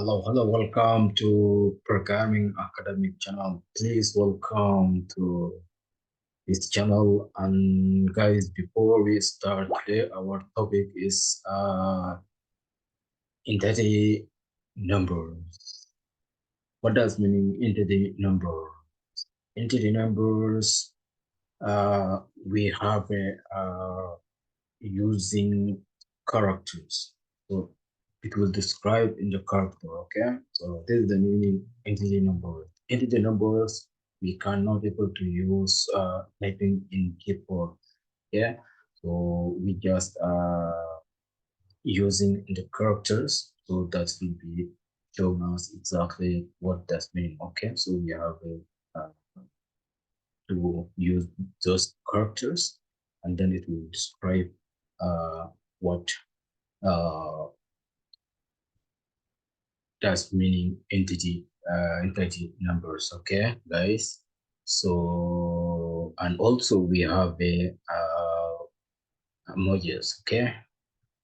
Hello, welcome to Programming Academic channel. Please welcome to this channel. And guys, before we start today, our topic is integer numbers. What does meaning integer number? Integer numbers, we have using characters. So it will describe in the character, okay? So this is the meaning integer numbers. Integer numbers, we cannot able to use typing in keyboard, yeah? So we just using the characters, so that will be showing us exactly what that mean, okay? So we have to use those characters, and then it will describe what does meaning integer numbers, okay guys. So and also we have a emojis, okay.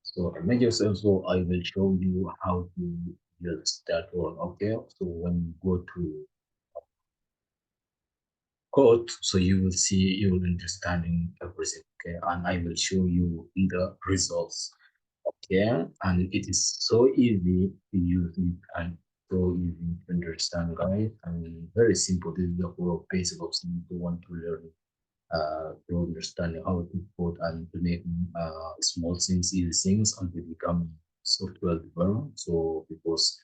So emojis also I will show you how to use that one, okay. So when you go to code, so you will see, you will understanding everything, okay, and I will show you in the results, okay. And it is so easy to use it and so easy to understand, guys, and very simple. This is the whole basic of things you want to learn, to understand how to code and to make small things easy things and to become software developer. So because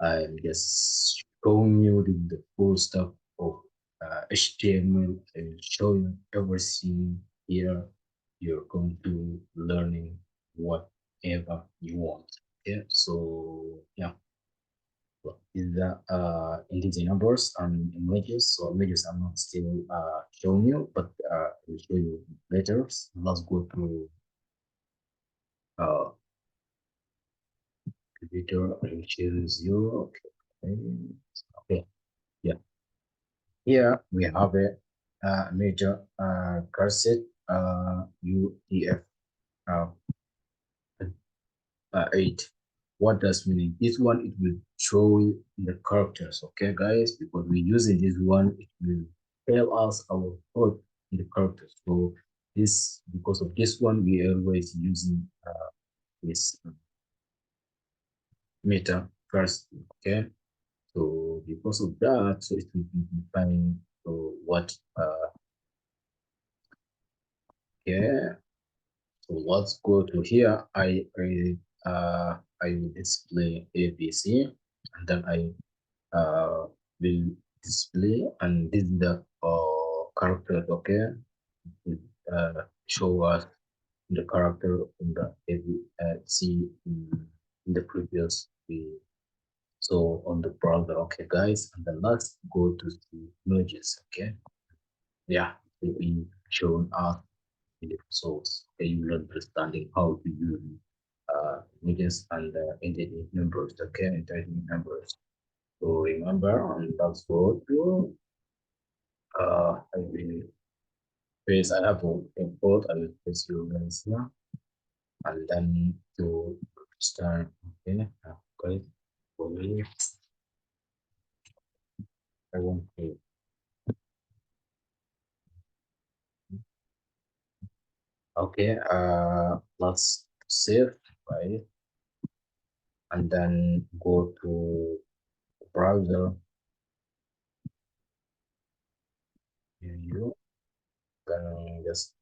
I'm just showing you the full stuff of HTML, I will show you everything here. You're going to learning whatever you want. Okay, so yeah, is the integer numbers and images. So images I'm not still showing you, but I will show you later. Let's go to uh computer. I will share zero. Okay. Okay. Yeah. Here we have a major cassette UEF uh, 8. What does meaning? This one it will show the characters, okay guys, because we're using this one, it will tell us our code in the characters. So this, because of this one, we are always using this meter first, okay. So because of that, so it will be defined. So what yeah. So let's go to here. I will display ABC, and then I will display, and this is the character, okay. It, show us the character in the see in the previous video. So on the browser, okay guys, and then let's go to the images, okay. Yeah, it will be shown us in the results, okay. You will understanding how to use images and entity numbers, okay, entity numbers. So remember, and let's go to I will paste, I have to import, I will paste you guys here, and then to start, okay, okay, for me, I want to, okay, let's save, right, and then go to browser, you can just,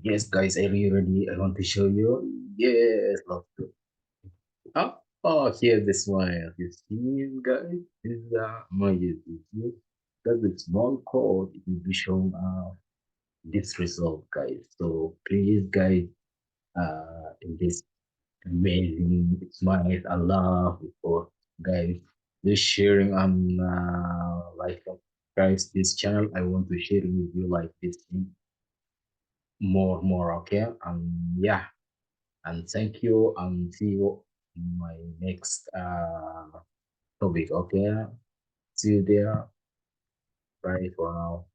yes, guys, are you ready? I want to show you, yes, let's do. Oh, oh, here's the smile. You see, guys, this is my YouTube. That's a small code. It will be showing this result, guys. So please, guys, in this amazing smile, I love for guys. Just sharing like guys, this channel. I want to share with you like this thing more, okay? Yeah, and thank you, and see you in my next topic, okay. See you there. Bye for now.